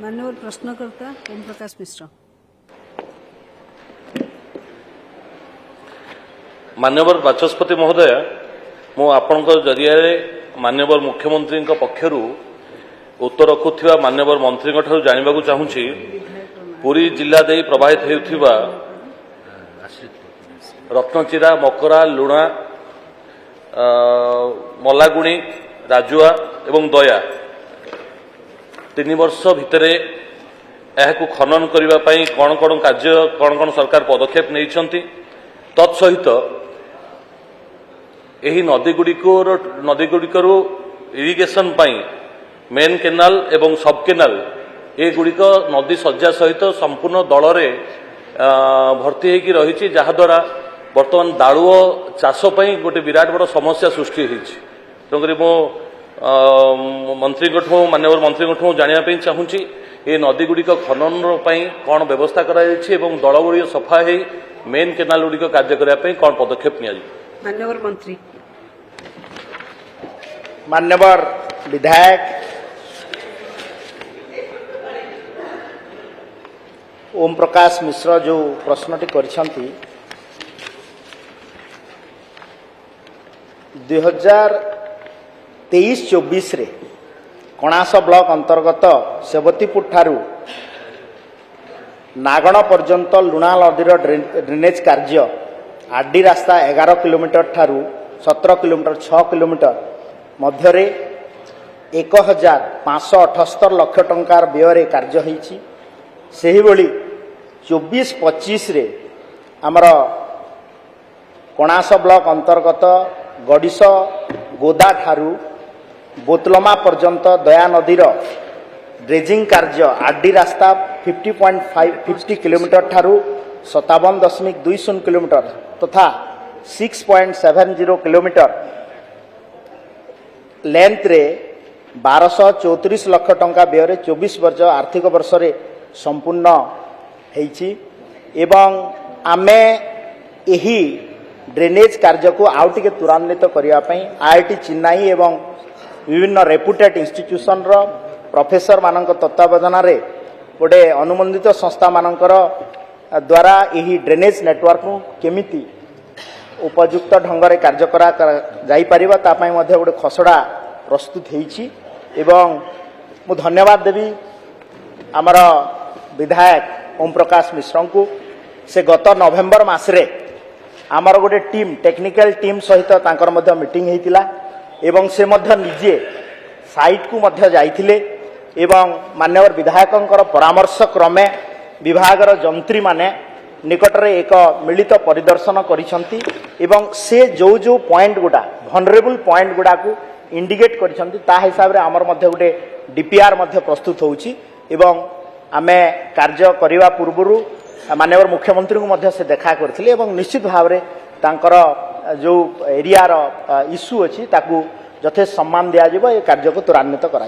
माननीय प्रश्नकर्ता ओम प्रकाश मिश्र। माननीय बाचस्पति महोदय मु आपण जरिया माननीय मुख्यमंत्री पक्षर उत्तर रखुवा माननीय मंत्री जानवा चाहूँगी पुरी जिला दे प्रवाहित होता रत्नचिरा मकरा लुणा मलागुणी राजुआ एवं दया 3 वर्ष भितर यह खनन करने कौन कौन कार्य कौन कौन सरकार पदक्षेप नहीं तत्सहित यही नदीगुड़िकर इरिगेशन मेन केनाल एवं सब केनाल ये गुड़िक नदी सज्जा सहित संपूर्ण दल रे भर्ती होगी रही जहाद्वारा बर्तमान दालुओ चाष गोटे विराट बड़ समस्या सृष्टि होगी मो मंत्री माननीय मंत्री जानापी चाहूँगी ये नदीगुड़िक खनन कौन व्यवस्था दल गुड़ी सफा हो मेन केनाल गुड़िक कार्य करने कौन पदक्षेप नि माननीय मंत्री मान्यवर विधायक ओम प्रकाश मिश्र जो प्रश्नटी करिसेंती 2023-24 रे कणास ब्लॉक अंतर्गत सेवतीपुर ठारू नागण पर्यंत लुणा नदीर ड्रेनेज कार्य आरडी रास्ता 11 किलोमीटर ठारू 17 किलोमीटर 6 किलोमीटर मध्यरे 1578 लाख टंकार व्यय कार्य होईछि। सेही भली 24-25 रे आमर कणास ब्लॉक अंतर्गत गड़िश गोदा ठारू बोतलमा पर्यंत दया नदीर ड्रेजिंग कार्य आरडी रास्ता 50 किलोमीटर ठारू 57.20 किलोमीटर तथा 6.70 किलोमीटर लेंथ रे 1234 लाख टंका व्यय 24 वर्ष आर्थिक वर्ष रे संपूर्ण होईछि एवं आमे एही ड्रेनेज कार्य को आउ टिके त्वरान्वित करिया पई आईआईटी चेन्नई एवं विभिन्न रेपुटेड इंस्टीट्यूशन रो प्रोफेसर मानक तत्वावधान रे गोटे अनुमोदित संस्था मानकर द्वारा यही ड्रेनेज नेटवर्क केमिति उपयुक्त ढंग से कार्य करा जाई परिबा ता पई मध्ये गोटे खसड़ा प्रस्तुत होईछि एवं मु धन्यवाद देवी आमर विधायक ओम प्रकाश मिश्र को से गत नवेम्बर मासरे आमर गोटे टीम टेक्निकल टीम सहित तांकर मध्ये मीटिंग हेतिला एवं से मध्ये निजे साइट को मध्ये जाइथिले एवं माननीय विधायकंकर परामर्श क्रमे विभागर जंत्री माने निकटरे एक मिलित परिदर्शन करिसंती एवं से जो जो पॉइंट गुडा वनरेबल पॉइंट गुडा को इंडिकेट करिसंती ता हिसाब रे हमर मध्ये गोटे डीपीआर मध्ये प्रस्तुत होउची एवं आमे कार्य करिवा पूर्वरु माननीय मुख्यमंत्री को मध्ये से देखा करथिले एवं निश्चित भाव रे तांकर जो एरिया रो इश्यू अछि ताकू यथेष्ट सम्मान दिया जिवो ए कार्य को त्वरान्वित करा